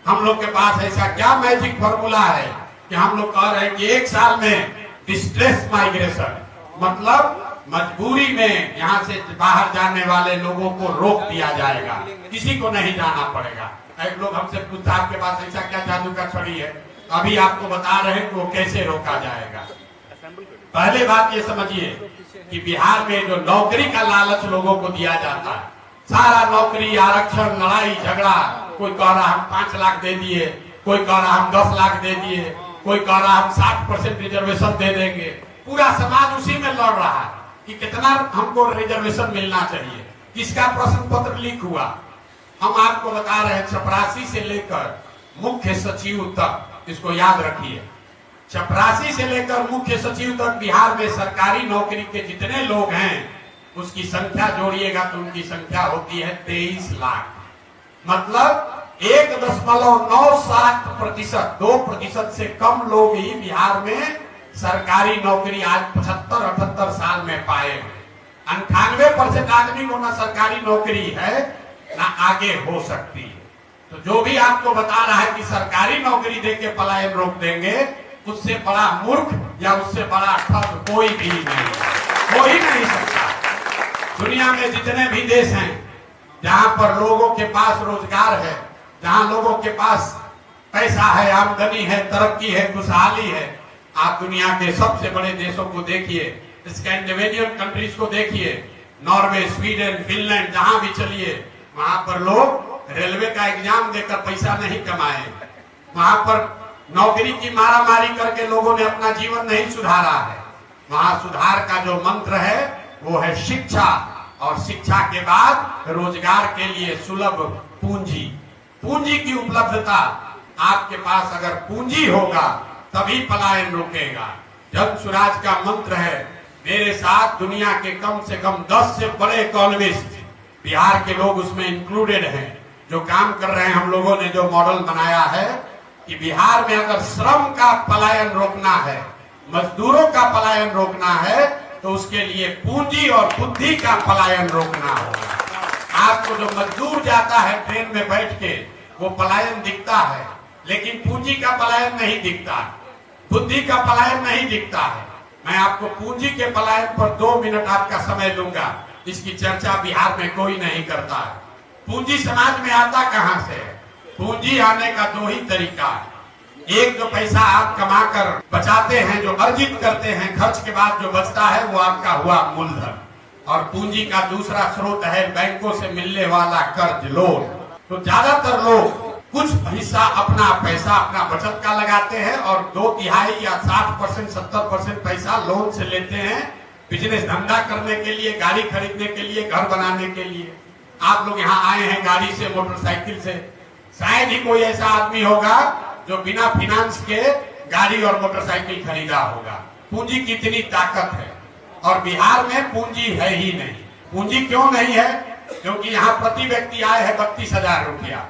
हम लोग के पास ऐसा क्या मैजिक फॉर्मूला है कि हम लोग कह रहे हैं कि 1 साल में डिस्ट्रेस माइग्रेशन, मतलब मजबूरी में यहाँ से बाहर जाने वाले लोगों को रोक दिया जाएगा, किसी को नहीं जाना पड़ेगा। एक लोग हमसे पूछता है आपके पास ऐसा क्या जादू का छड़ी है, अभी आपको बता रहे हैं कि वो कैसे रोका जाएगा। पहले बात ये समझिए कि बिहार में जो नौकरी का लालच लोगों को दिया जाता है, सारा नौकरी, आरक्षण, लड़ाई झगड़ा, कोई कह रहा हम 5 लाख दे दिए, कोई कह रहा हम 10 लाख दे दिए, कोई कह रहा हम 60% रिजर्वेशन दे देंगे। पूरा समाज उसी में लड़ रहा है कि कितना हमको रिजर्वेशन मिलना चाहिए, किसका प्रश्न पत्र लीक हुआ। हम आपको बता रहे हैं चपरासी से लेकर मुख्य सचिव तक, इसको याद रखिए, चपरासी से लेकर मुख्य सचिव तक बिहार में सरकारी नौकरी के जितने लोग हैं उसकी संख्या जोड़िएगा तो उनकी संख्या होती है 23 लाख। मतलब 1.97% 2% से कम लोग ही बिहार में सरकारी नौकरी आज 75-78 साल में पाए हैं। 98% आदमी को ना सरकारी नौकरी है ना आगे हो सकती है। तो जो भी आपको बता रहा है कि सरकारी नौकरी देके पलायन रोक देंगे, उससे बड़ा मूर्ख या उससे बड़ा ठग कोई भी नहीं, हो ही नहीं सकता। दुनिया में जितने भी देश हैं जहां पर लोगों के पास रोजगार है, जहां लोगों के पास पैसा है, आमदनी है, तरक्की है, खुशहाली है, आप दुनिया के सबसे बड़े देशों को देखिए, स्कैंडिनेवियन कंट्रीज को देखिए, नॉर्वे, स्वीडन, फिनलैंड, जहां भी चलिए वहां पर लोग रेलवे का एग्जाम देकर पैसा नहीं कमाए, वहां पर नौकरी की मारामारी करके लोगों ने अपना जीवन नहीं सुधारा है। वहां सुधार का जो मंत्र है वो है शिक्षा, और शिक्षा के बाद रोजगार के लिए सुलभ पूंजी। पूंजी की उपलब्धता, आपके पास अगर पूंजी होगा तभी पलायन रुकेगा। जन स्वराज का मंत्र है, मेरे साथ दुनिया के कम से कम 10 से बड़े इकोनॉमिस्ट, बिहार के लोग उसमें इंक्लूडेड हैं, जो काम कर रहे हैं। हम लोगों ने जो मॉडल बनाया है कि बिहार में अगर श्रम का पलायन रोकना है, मजदूरों का पलायन रोकना है, तो उसके लिए पूंजी और बुद्धि का पलायन रोकना होगा। आपको जो मजदूर जाता है ट्रेन में बैठ के, वो पलायन दिखता है, लेकिन पूंजी का पलायन नहीं दिखता, बुद्धि का पलायन नहीं दिखता है। मैं आपको पूंजी के पलायन पर 2 मिनट आपका समय दूंगा, इसकी चर्चा बिहार में कोई नहीं करता है। पूंजी समाज में आता कहां से? पूंजी आने का 2 ही तरीका है। एक, जो पैसा आप कमाकर बचाते हैं, जो अर्जित करते हैं, खर्च के बाद जो बचता है वो आपका हुआ मूलधन। और पूंजी का दूसरा स्रोत है बैंकों से मिलने वाला कर्ज, लोन। तो ज्यादातर लोग कुछ हिस्सा अपना पैसा, अपना बचत का लगाते हैं और 2/3 या 60%, 70% पैसा लोन से लेते हैं, बिजनेस धंधा करने के लिए, गाड़ी खरीदने के लिए, घर बनाने के लिए। आप लोग यहाँ आए हैं गाड़ी से, मोटरसाइकिल से, शायद ही कोई ऐसा आदमी होगा जो बिना फाइनेंस के गाड़ी और मोटरसाइकिल खरीदा होगा। पूंजी की इतनी ताकत है, और बिहार में पूंजी है ही नहीं। पूंजी क्यों नहीं है? क्योंकि यहाँ प्रति व्यक्ति आय है 32,000 रुपया।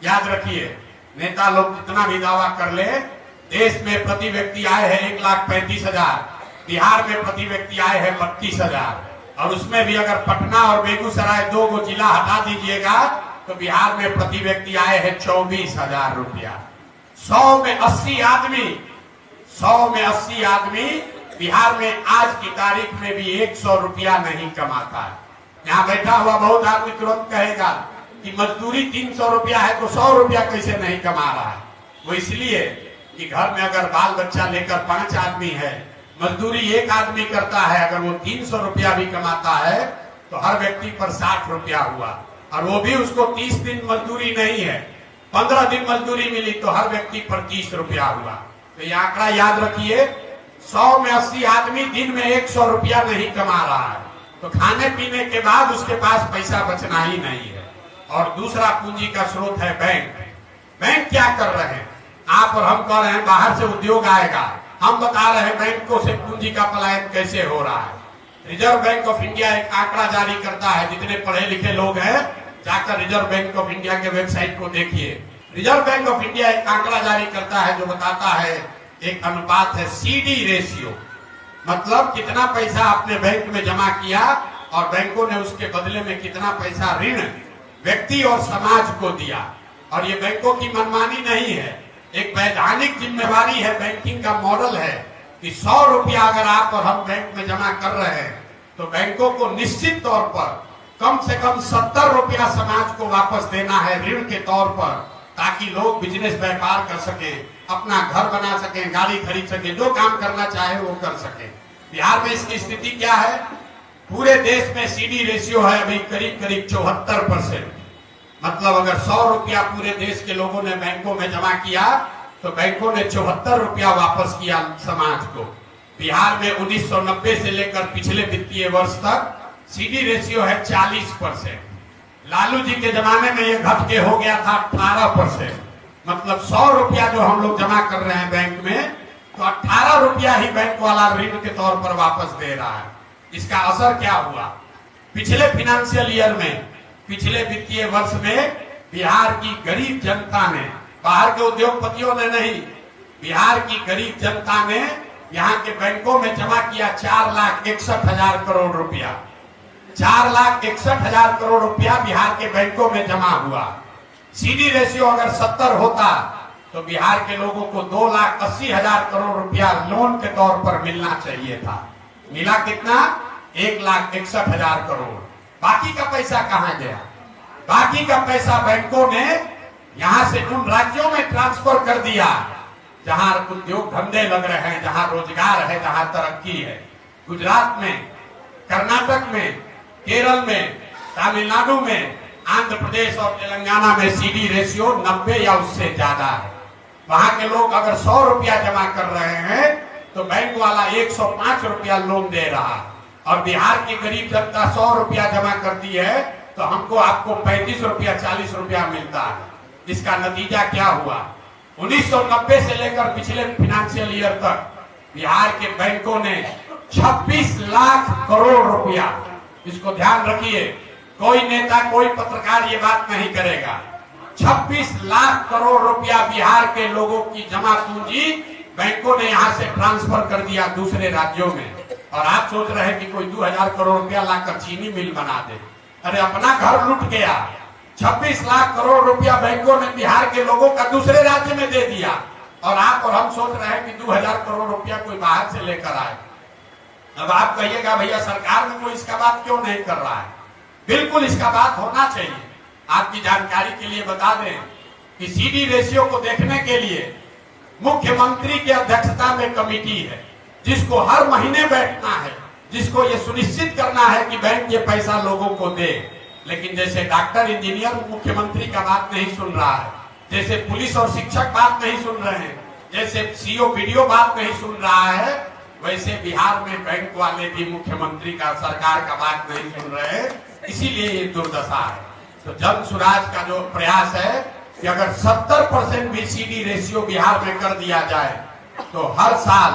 याद रखिए, नेता लोग जितना भी दावा कर ले, देश में प्रति व्यक्ति आय है 1,35,000, बिहार में प्रति व्यक्ति आय है 32,000। और उसमें भी अगर पटना और बेगूसराय 2 को जिला हटा दीजिएगा तो बिहार में प्रति व्यक्ति आय है 24,000 रुपया। 100 में 80 आदमी बिहार में आज की तारीख में भी 100 रुपया नहीं कमाता है। यहाँ बैठा हुआ बहुत आदमी तुरंत कहेगा कि मजदूरी 300 रुपया है तो 100 रुपया कैसे नहीं कमा रहा है। वो इसलिए कि घर में अगर बाल बच्चा लेकर 5 आदमी है, मजदूरी 1 आदमी करता है, अगर वो 300 रुपया भी कमाता है तो हर व्यक्ति पर 60 रुपया हुआ, और वो भी उसको 30 दिन मजदूरी नहीं है, 15 दिन मजदूरी मिली तो हर व्यक्ति पर 30 रुपया हुआ। तो ये आंकड़ा याद रखिए, 100 में 80 आदमी दिन में 100 रुपया नहीं कमा रहा है, तो खाने पीने के बाद उसके पास पैसा बचना ही नहीं है। और दूसरा पूंजी का स्रोत है बैंक। बैंक क्या कर रहे हैं? आप और हम कह रहे हैं बाहर से उद्योग आएगा, हम बता रहे हैं बैंकों से पूंजी का पलायन कैसे हो रहा है। रिजर्व बैंक ऑफ इंडिया एक आंकड़ा जारी करता है, जितने पढ़े लिखे लोग हैं जाकर रिजर्व बैंक ऑफ इंडिया के वेबसाइट को देखिए। रिजर्व बैंक ऑफ इंडिया एक आंकड़ा जारी करता है जो बताता है, एक अनुपात है CD रेशियो, मतलब कितना पैसा आपने बैंक में जमा किया और बैंकों ने उसके बदले में कितना पैसा ऋण व्यक्ति और समाज को दिया। और ये बैंकों की मनमानी नहीं है, एक वैधानिक जिम्मेवारी है, बैंकिंग का मॉडल है कि 100 रुपया अगर आप और हम बैंक में जमा कर रहे हैं तो बैंकों को निश्चित तौर पर कम से कम 70 रुपया समाज को वापस देना है ऋण के तौर पर, ताकि लोग बिजनेस व्यापार कर सके, अपना घर बना सके, गाड़ी खरीद सके, जो काम करना चाहे वो कर सके। बिहार में इसकी स्थिति क्या है? पूरे देश में सीडी रेशियो है अभी करीब करीब 74%। मतलब अगर 100 रुपया पूरे देश के लोगों ने बैंकों में जमा किया तो बैंकों ने 74 रुपया वापस किया समाज को। बिहार में 1990 से लेकर पिछले वित्तीय वर्ष तक सीडी रेशियो है 40%। लालू जी के जमाने में ये घट के हो गया था 18%। मतलब 100 रुपया जो हम लोग जमा कर रहे हैं बैंक में, तो 18 रुपया ही बैंक वाला ऋण के तौर पर वापस दे रहा है। इसका असर क्या हुआ? पिछले फाइनेंशियल ईयर में, पिछले वित्तीय वर्ष में बिहार की गरीब जनता ने, बाहर के उद्योगपतियों ने नहीं, बिहार की गरीब जनता ने यहाँ के बैंकों में जमा किया 4,61,000 करोड़ रुपया। 4,61,000 करोड़ रुपया बिहार के बैंकों में जमा हुआ। सीडी रेशियो अगर 70 होता तो बिहार के लोगों को 2,80,000 करोड़ रुपया लोन के तौर पर मिलना चाहिए था। मिला कितना? 1,61,000 करोड़। बाकी का पैसा कहां गया? बाकी का पैसा बैंकों ने यहां से उन राज्यों में ट्रांसफर कर दिया जहां उद्योग धंधे लग रहे हैं, जहां रोजगार है, जहां तरक्की है। गुजरात में, कर्नाटक में, केरल में, तमिलनाडु में, आंध्र प्रदेश और तेलंगाना में सीडी रेशियो 90 या उससे ज्यादा है। वहां के लोग अगर 100 रुपया जमा कर रहे हैं तो बैंक वाला 105 रुपया लोन दे रहा है, और बिहार की गरीब जनता 100 रुपया जमा करती है तो हमको आपको 35 रुपया 40 रुपया मिलता है। इसका नतीजा क्या हुआ? 1990 से लेकर पिछले फाइनेंशियल ईयर तक बिहार के बैंकों ने 26 लाख करोड़ रुपया, इसको ध्यान रखिए, कोई नेता, कोई पत्रकार ये बात नहीं करेगा, 26 लाख करोड़ रुपया बिहार के लोगों की जमा पूंजी बैंकों ने यहां से ट्रांसफर कर दिया दूसरे राज्यों में। और आप सोच रहे हैं कि कोई 2,000 करोड़ रुपया लाकर चीनी मिल बना दे। अरे अपना घर लूट गया। 26 लाख करोड़ रुपया बैंकों ने बिहार के लोगों का दूसरे राज्य में दे दिया, और आप और हम सोच रहे हैं कि 2,000 करोड़ रुपया कोई बाहर से लेकर आए। अब आप कहिएगा भैया सरकार में कोई इसका बात क्यों नहीं कर रहा है? बिल्कुल इसका बात होना चाहिए। आपकी जानकारी के लिए बता दें कि सीडी रेशियो को देखने के लिए मुख्यमंत्री की अध्यक्षता में कमेटी है, जिसको हर महीने बैठना है, जिसको ये सुनिश्चित करना है कि बैंक ये पैसा लोगों को दे। लेकिन जैसे डॉक्टर, इंजीनियर मुख्यमंत्री का बात नहीं सुन रहा है, जैसे पुलिस और शिक्षक बात नहीं सुन रहे हैं, जैसे सीओ वीडियो बात नहीं सुन रहा है, वैसे बिहार में बैंक वाले भी मुख्यमंत्री का, सरकार का बात नहीं सुन रहे हैं। इसीलिए ये दुर्दशा है। तो जन सुराज का जो प्रयास है कि अगर 70% भी सीडी रेशियो बिहार में कर दिया जाए तो हर साल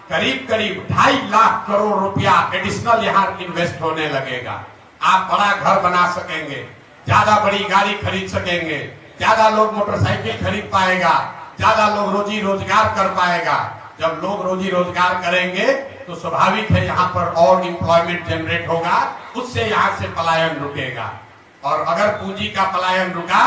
करीब करीब 2.5 लाख करोड़ रुपया एडिशनल यहाँ इन्वेस्ट होने लगेगा। आप बड़ा घर बना सकेंगे, ज्यादा बड़ी गाड़ी खरीद सकेंगे, ज्यादा लोग मोटरसाइकिल खरीद पाएगा, ज्यादा लोग रोजी रोजगार कर पाएगा। जब लोग रोजी रोजगार करेंगे तो स्वाभाविक है यहाँ पर और एम्प्लॉयमेंट जनरेट होगा, उससे यहाँ से पलायन रुकेगा। और अगर पूंजी का पलायन रुका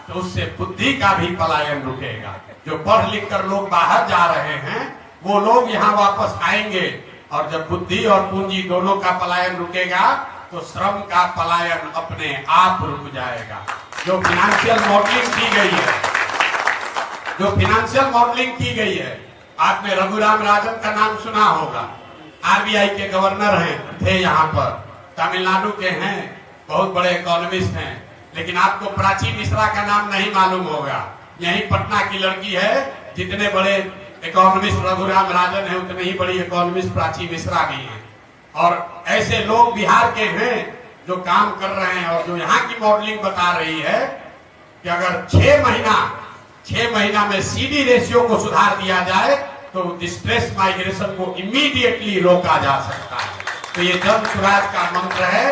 तो उससे बुद्धि का भी पलायन रुकेगा। जो पढ़ लिख कर लोग बाहर जा रहे हैं वो लोग यहाँ वापस आएंगे, और जब बुद्धि और पूंजी दोनों का पलायन रुकेगा तो श्रम का पलायन अपने आप रुक जाएगा। जो फाइनेंशियल मॉडलिंग की गई है, जो फाइनेंशियल मॉडलिंग की गई है, आपने रघुराम राजन का नाम सुना होगा, आरबीआई के गवर्नर हैं, थे यहाँ पर, तमिलनाडु के हैं, बहुत बड़े इकोनॉमिस्ट हैं। लेकिन आपको प्राची मिश्रा का नाम नहीं मालूम होगा। यही पटना की लड़की है। जितने बड़े इकोनॉमिस्ट रघुराम राजन है, उतने ही बड़ी इकोनॉमिस्ट प्राची मिश्रा भी हैं। और ऐसे लोग बिहार के हैं जो काम कर रहे हैं, और जो यहाँ की मॉडलिंग बता रही है कि अगर 6 महीना में सीडी रेशियो को सुधार दिया जाए तो डिस्ट्रेस माइग्रेशन को इमीडिएटली रोका जा सकता है। तो ये जन सुराज का मंत्र है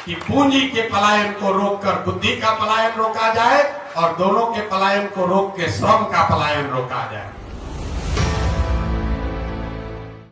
कि पूंजी के पलायन को रोककर बुद्धि का पलायन रोका जाए, और दोनों के पलायन को रोक के श्रम का पलायन रोका जाए।